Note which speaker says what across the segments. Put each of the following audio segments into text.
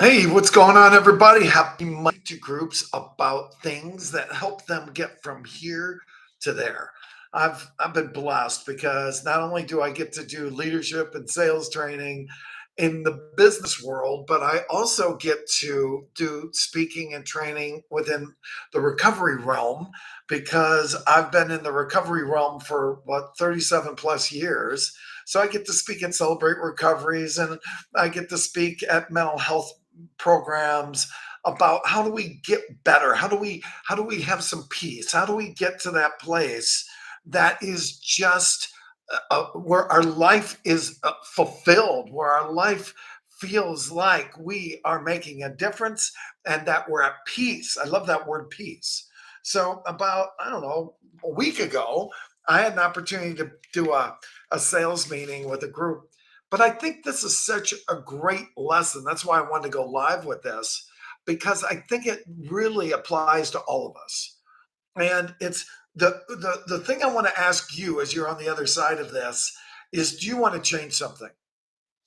Speaker 1: Hey, what's going on, everybody? Happy Monday to groups about things that help them get from here to there. I've been blessed because not only do I get to do leadership and sales training in the business world, but I also get to do speaking and training within the recovery realm because I've been in the recovery realm for what 37 plus years. So I get to speak and celebrate recoveries, and I get to speak at mental health programs about how do we get better, how do we have some peace, how do we get to that place that is just where our life is fulfilled, where our life feels like we are making a difference and that we're at peace. I love that word peace. So about, I don't know, a week ago, I had an opportunity to do a sales meeting with a group, but I think this is such a great lesson. That's why I wanted to go live with this, because I think it really applies to all of us. And it's the thing I want to ask you as you're on the other side of this is, do you want to change something?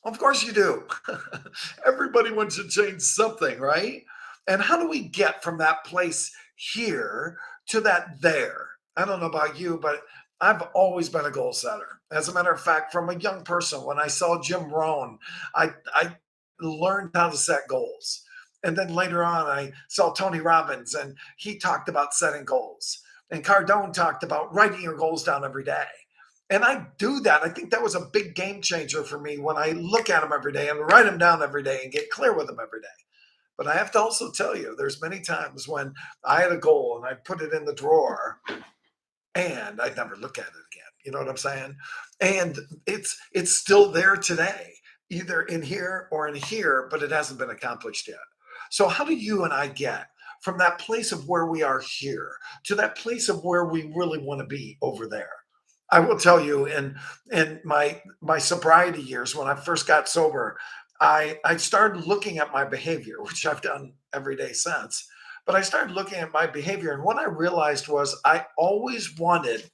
Speaker 1: Of course you do. Everybody wants to change something, right? And how do we get from that place here to that there? I don't know about you, but I've always been a goal setter. As a matter of fact, from a young person, when I saw Jim Rohn, I learned how to set goals. And then later on, I saw Tony Robbins, and he talked about setting goals. And Cardone talked about writing your goals down every day. And I do that. I think that was a big game changer for me when I look at them every day and write them down every day and get clear with them every day. But I have to also tell you, there's many times when I had a goal and I put it in the drawer and I'd never look at it again. You know what I'm saying? And it's still there today, either in here or in here, but it hasn't been accomplished yet. So how do you and I get from that place of where we are here to that place of where we really want to be over there? I will tell you, in my sobriety years, when I first got sober, I started looking at my behavior, which I've done every day since. But I started looking at my behavior, and what I realized was I always wanted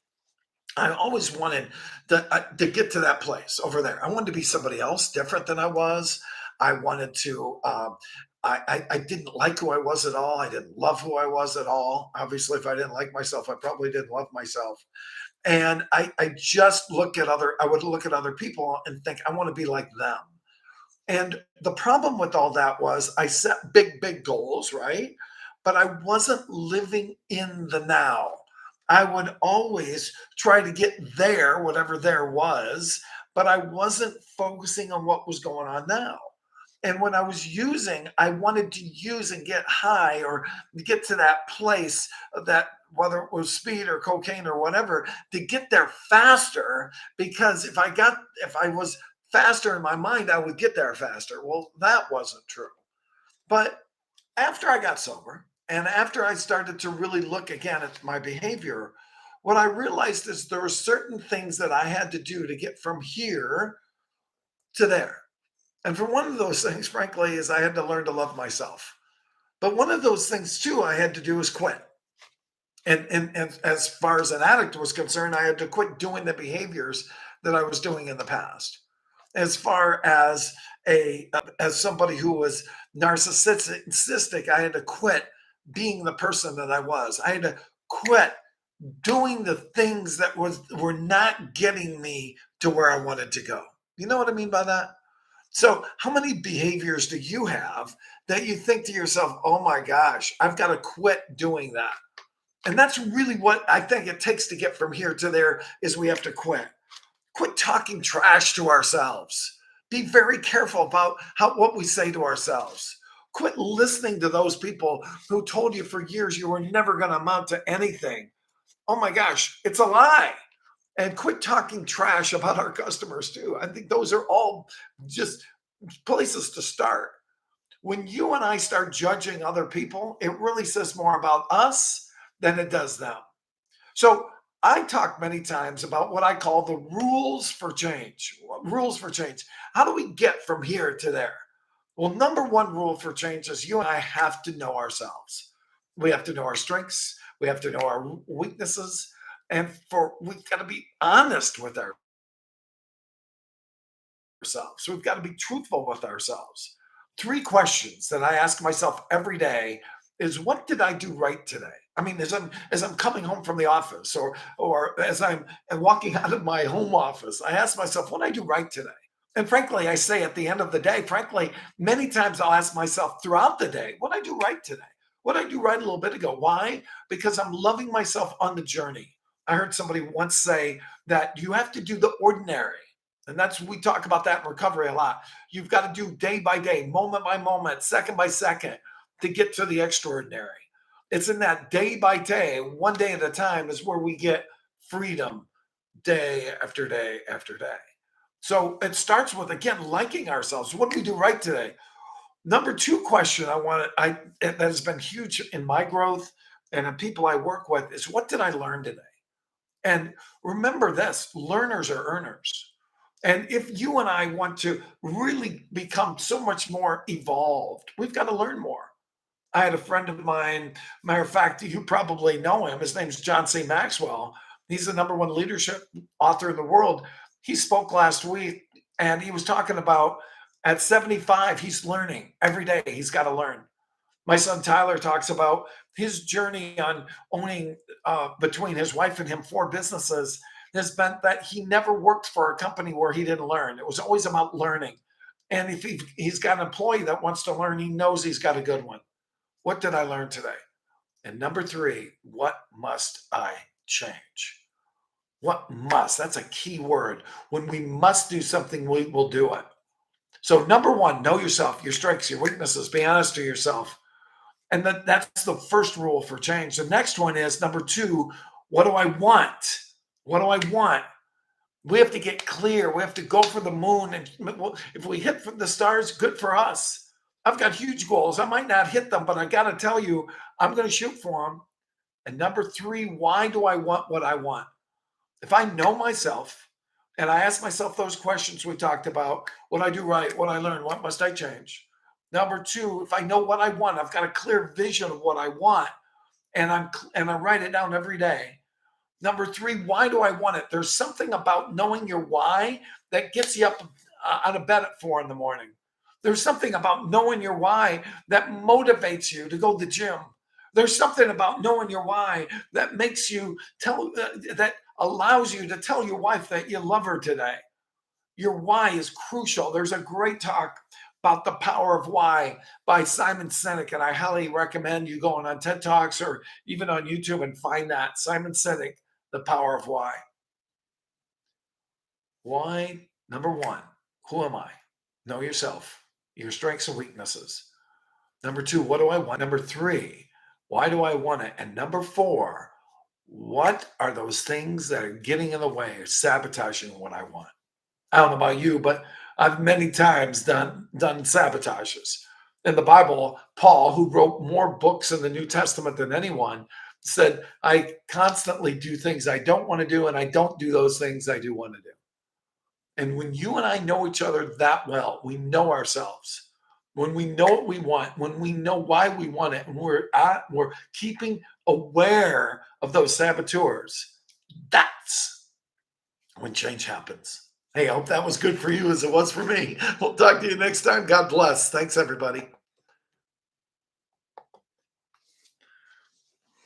Speaker 1: to get to that place over there. I wanted to be somebody else different than I was. I wanted to. I didn't like who I was at all. I didn't love who I was at all. Obviously, if I didn't like myself, I probably didn't love myself. And I just look at other. I would look at other people and think I want to be like them. And the problem with all that was I set big goals, right? But I wasn't living in the now. I would always try to get there, whatever there was, but I wasn't focusing on what was going on now. And when I was using, I wanted to use and get high or get to that place that, whether it was speed or cocaine or whatever, to get there faster. Because if I was faster in my mind, I would get there faster. Well, that wasn't true. But after I got sober and after I started to really look again at my behavior, what I realized is there were certain things that I had to do to get from here to there. And for one of those things, frankly, is I had to learn to love myself. But one of those things too I had to do is quit. And as far as an addict was concerned, I had to quit doing the behaviors that I was doing in the past. As far as somebody who was narcissistic, I had to quit being the person that I was. I had to quit doing the things that were not getting me to where I wanted to go. You know what I mean by that? So, how many behaviors do you have that you think to yourself, "Oh my gosh, I've got to quit doing that"? And that's really what I think it takes to get from here to there is we have to quit. Quit talking trash to ourselves. Be very careful about what we say to ourselves. Quit listening to those people who told you for years you were never going to amount to anything. Oh my gosh, it's a lie. And quit talking trash about our customers too. I think those are all just places to start. When you and I start judging other people, it really says more about us than it does them. So I talk many times about what I call the rules for change. Rules for change. How do we get from here to there? Well, number one rule for change is you and I have to know ourselves. We have to know our strengths. We have to know our weaknesses. And we've got to be honest with ourselves. We've got to be truthful with ourselves. Three questions that I ask myself every day is, what did I do right today? I mean, as I'm coming home from the office, or as I'm walking out of my home office, I ask myself, what did I do right today? And frankly, I say at the end of the day, frankly, many times I'll ask myself throughout the day, what did I do right today? What did I do right a little bit ago? Why? Because I'm loving myself on the journey. I heard somebody once say that you have to do the ordinary. And we talk about that in recovery a lot. You've got to do day by day, moment by moment, second by second to get to the extraordinary. It's in that day by day, one day at a time, is where we get freedom day after day after day. So it starts with, again, liking ourselves. What did we do right today? Number two question that has been huge in my growth and in people I work with is, what did I learn today? And remember this, learners are earners. And if you and I want to really become so much more evolved, we've got to learn more. I had a friend of mine, matter of fact, you probably know him. His name's John C. Maxwell. He's the number one leadership author in the world. He spoke last week and he was talking about at 75, he's learning every day. He's got to learn. My son Tyler talks about his journey on owning, between his wife and him, four businesses has meant that he never worked for a company where he didn't learn. It was always about learning. And if he's got an employee that wants to learn, he knows he's got a good one. What did I learn today? And number three, what must I change? What must? That's a key word. When we must do something, we will do it. So, number one, know yourself, your strengths, your weaknesses, be honest to yourself. And that's the first rule for change. The next one is number two, what do I want? What do I want? We have to get clear. We have to go for the moon. And if we hit for the stars, good for us. I've got huge goals. I might not hit them, but I got to tell you, I'm going to shoot for them. And number three, why do I want what I want? If I know myself and I ask myself those questions we talked about, what I do right, what I learn, what must I change? Number two, if I know what I want, I've got a clear vision of what I want, and I write it down every day. Number three, why do I want it? There's something about knowing your why that gets you up out of bed at 4 in the morning. There's something about knowing your why that motivates you to go to the gym. There's something about knowing your why that makes you that allows you to tell your wife that you love her today. Your why is crucial. There's a great talk about the power of why by Simon Sinek, and I highly recommend you going on TED Talks or even on YouTube and find that. Simon Sinek, the power of why. Why, number one, who am I? Know yourself, your strengths and weaknesses. Number two, what do I want? Number three, why do I want it? And number four, what are those things that are getting in the way or sabotaging what I want? I don't know about you, but I've many times done sabotages. In the Bible, Paul, who wrote more books in the New Testament than anyone, said, I constantly do things I don't want to do, and I don't do those things I do want to do. And when you and I know each other that well, we know ourselves. When we know what we want, when we know why we want it, and we're keeping aware of those saboteurs, that's when change happens. Hey, I hope that was good for you as it was for me. We'll talk to you next time. God bless. Thanks, everybody.